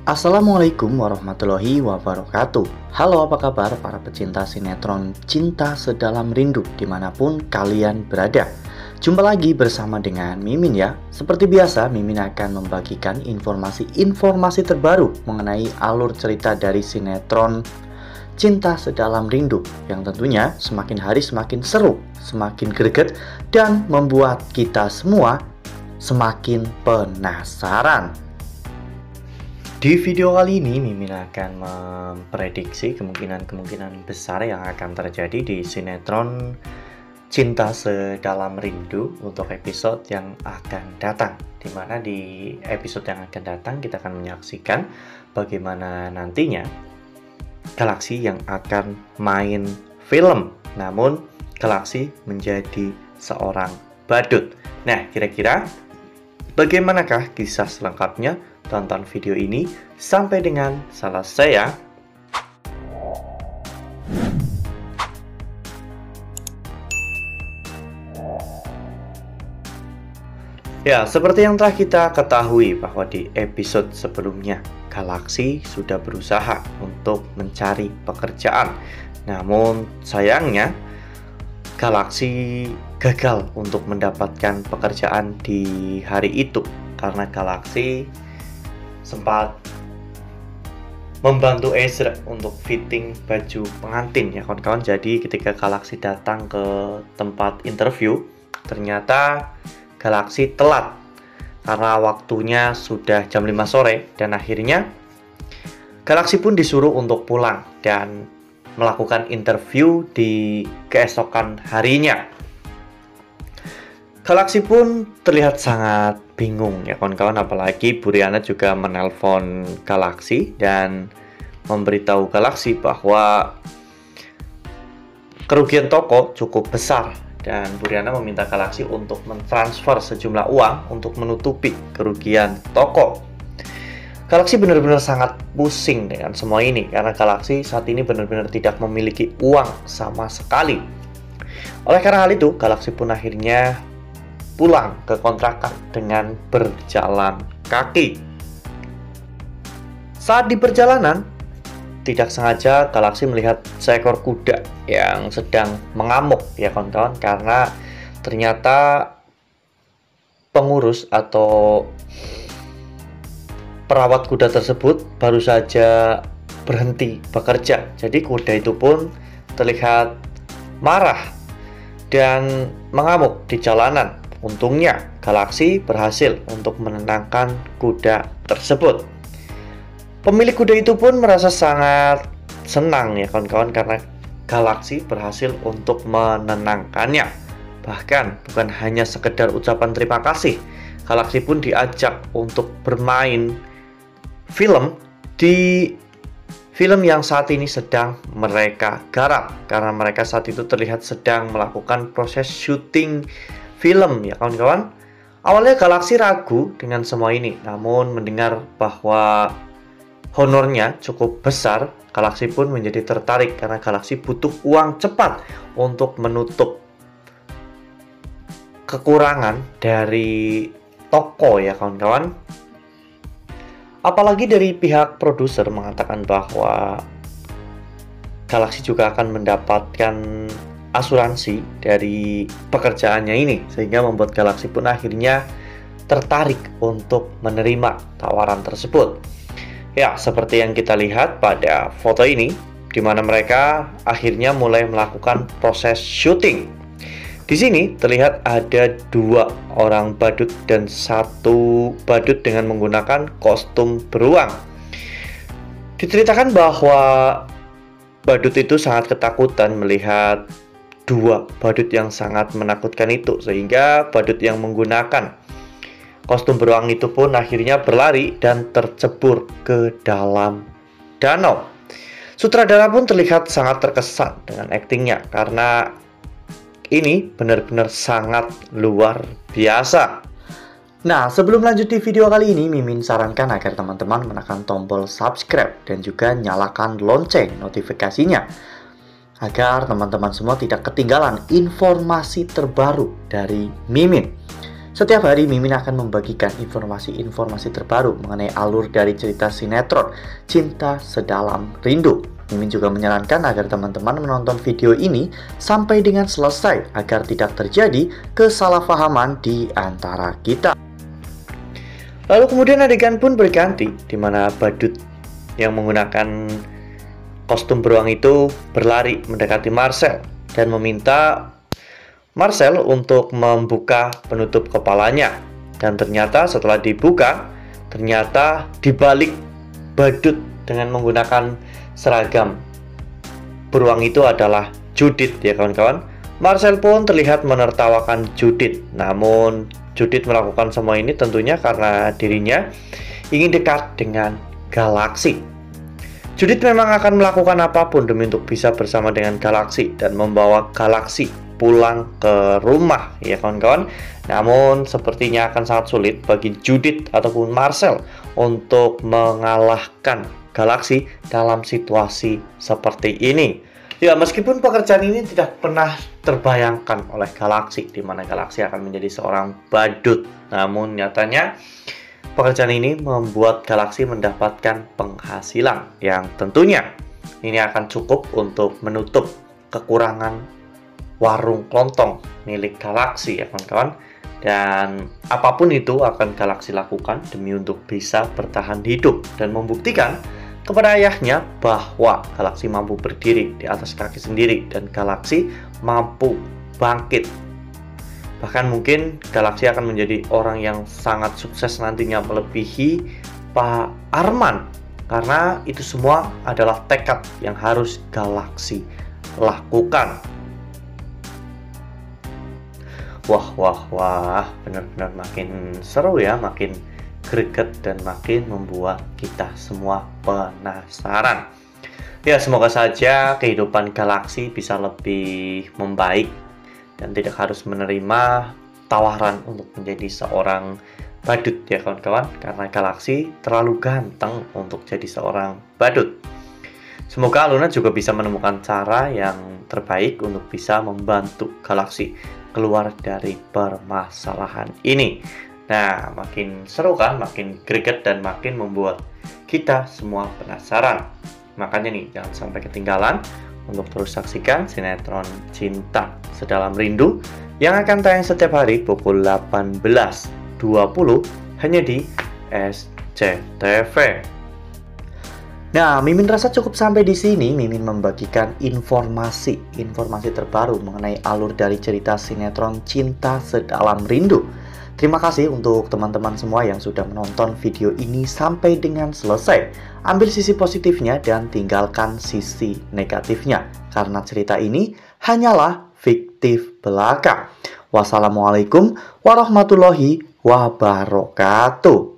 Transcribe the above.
Assalamualaikum warahmatullahi wabarakatuh. Halo, apa kabar para pecinta sinetron Cinta Sedalam Rindu dimanapun kalian berada. Jumpa lagi bersama dengan Mimin ya. Seperti biasa, Mimin akan membagikan informasi terbaru mengenai alur cerita dari sinetron Cinta Sedalam Rindu, yang tentunya semakin hari semakin seru, semakin greget, dan membuat kita semua semakin penasaran. Di video kali ini, Mimin akan memprediksi kemungkinan besar yang akan terjadi di sinetron Cinta Sedalam Rindu untuk episode yang akan datang. Dimana di episode yang akan datang kita akan menyaksikan bagaimana nantinya Galaxy yang akan main film, namun Galaxy menjadi seorang badut. Nah, kira-kira bagaimanakah kisah selengkapnya? Tonton video ini sampai dengan selesai ya. Ya, seperti yang telah kita ketahui bahwa di episode sebelumnya Galaxy sudah berusaha untuk mencari pekerjaan. Namun sayangnya Galaxy gagal untuk mendapatkan pekerjaan di hari itu karena Galaxy sempat membantu Ezra untuk fitting baju pengantin ya kawan-kawan. Jadi ketika Galaxy datang ke tempat interview, ternyata Galaxy telat karena waktunya sudah jam 5 sore dan akhirnya Galaxy pun disuruh untuk pulang dan melakukan interview di keesokan harinya. Galaxy pun terlihat sangat bingung ya kawan-kawan, apalagi Bu Riana juga menelpon Galaxy dan memberitahu Galaxy bahwa kerugian toko cukup besar dan Bu Riana meminta Galaxy untuk mentransfer sejumlah uang untuk menutupi kerugian toko. Galaxy benar-benar sangat pusing dengan semua ini karena Galaxy saat ini benar-benar tidak memiliki uang sama sekali. Oleh karena hal itu, Galaxy pun akhirnya pulang ke kontrakan dengan berjalan kaki. Saat di perjalanan, tidak sengaja Galaxy melihat seekor kuda yang sedang mengamuk ya kawan-kawan, karena ternyata pengurus atau perawat kuda tersebut baru saja berhenti bekerja. Jadi kuda itu pun terlihat marah dan mengamuk di jalanan. Untungnya Galaxy berhasil untuk menenangkan kuda tersebut. Pemilik kuda itu pun merasa sangat senang ya kawan-kawan karena Galaxy berhasil untuk menenangkannya. Bahkan bukan hanya sekedar ucapan terima kasih, Galaxy pun diajak untuk bermain film di film yang saat ini sedang mereka garap, karena mereka saat itu terlihat sedang melakukan proses syuting film ya kawan-kawan. Awalnya Galaxy ragu dengan semua ini, namun mendengar bahwa honornya cukup besar, Galaxy pun menjadi tertarik karena Galaxy butuh uang cepat untuk menutup kekurangan dari toko ya kawan-kawan. Apalagi dari pihak produser mengatakan bahwa Galaxy juga akan mendapatkan asuransi dari pekerjaannya ini, sehingga membuat Galaxy pun akhirnya tertarik untuk menerima tawaran tersebut. Ya, seperti yang kita lihat pada foto ini, di mana mereka akhirnya mulai melakukan proses syuting. Di sini terlihat ada 2 orang badut dan 1 badut dengan menggunakan kostum beruang. Diceritakan bahwa badut itu sangat ketakutan melihat 2 badut yang sangat menakutkan itu, sehingga badut yang menggunakan kostum beruang itu pun akhirnya berlari dan tercebur ke dalam danau. Sutradara pun terlihat sangat terkesan dengan aktingnya karena ini benar-benar sangat luar biasa. Nah, sebelum lanjut di video kali ini, Mimin sarankan agar teman-teman menekan tombol subscribe dan juga nyalakan lonceng notifikasinya agar teman-teman semua tidak ketinggalan informasi terbaru dari Mimin. Setiap hari Mimin akan membagikan informasi-informasi terbaru mengenai alur dari cerita sinetron Cinta Sedalam Rindu. Mimin juga menyarankan agar teman-teman menonton video ini sampai dengan selesai agar tidak terjadi kesalahpahaman di antara kita. Lalu kemudian adegan pun berganti, di mana badut yang menggunakan kostum beruang itu berlari mendekati Marcel dan meminta Marcel untuk membuka penutup kepalanya. Dan ternyata setelah dibuka, ternyata dibalik badut dengan menggunakan seragam beruang itu adalah Judith ya kawan-kawan. Marcel pun terlihat menertawakan Judith. Namun Judith melakukan semua ini tentunya karena dirinya ingin dekat dengan Galaksi. Judith memang akan melakukan apapun demi untuk bisa bersama dengan Galaksi dan membawa Galaksi pulang ke rumah ya kawan-kawan. Namun sepertinya akan sangat sulit bagi Judith ataupun Marcel untuk mengalahkan Galaksi dalam situasi seperti ini. Ya, meskipun pekerjaan ini tidak pernah terbayangkan oleh Galaksi, di mana Galaksi akan menjadi seorang badut. Namun nyatanya pekerjaan ini membuat Galaksi mendapatkan penghasilan yang tentunya ini akan cukup untuk menutup kekurangan warung kelontong milik Galaksi ya kawan-kawan. Dan apapun itu akan Galaksi lakukan demi untuk bisa bertahan hidup dan membuktikan kepada ayahnya bahwa Galaksi mampu berdiri di atas kaki sendiri dan Galaksi mampu bangkit. Bahkan mungkin Galaksi akan menjadi orang yang sangat sukses nantinya melebihi Pak Arman, karena itu semua adalah tekad yang harus Galaksi lakukan. Wah, benar-benar makin seru ya, makin greget dan makin membuat kita semua penasaran. Ya, semoga saja kehidupan Galaksi bisa lebih membaik dan tidak harus menerima tawaran untuk menjadi seorang badut ya kawan-kawan, karena Galaksi terlalu ganteng untuk jadi seorang badut. Semoga Luna juga bisa menemukan cara yang terbaik untuk bisa membantu Galaksi keluar dari permasalahan ini. Nah, makin seru kan, makin greget dan makin membuat kita semua penasaran. Makanya nih, jangan sampai ketinggalan untuk terus saksikan sinetron Cinta Sedalam Rindu yang akan tayang setiap hari pukul 18.20 hanya di SCTV. Nah, Mimin rasa cukup sampai di sini. Mimin membagikan informasi terbaru mengenai alur dari cerita sinetron Cinta Sedalam Rindu. Terima kasih untuk teman-teman semua yang sudah menonton video ini sampai dengan selesai. Ambil sisi positifnya dan tinggalkan sisi negatifnya, karena cerita ini hanyalah fiktif belaka. Wassalamualaikum warahmatullahi wabarakatuh.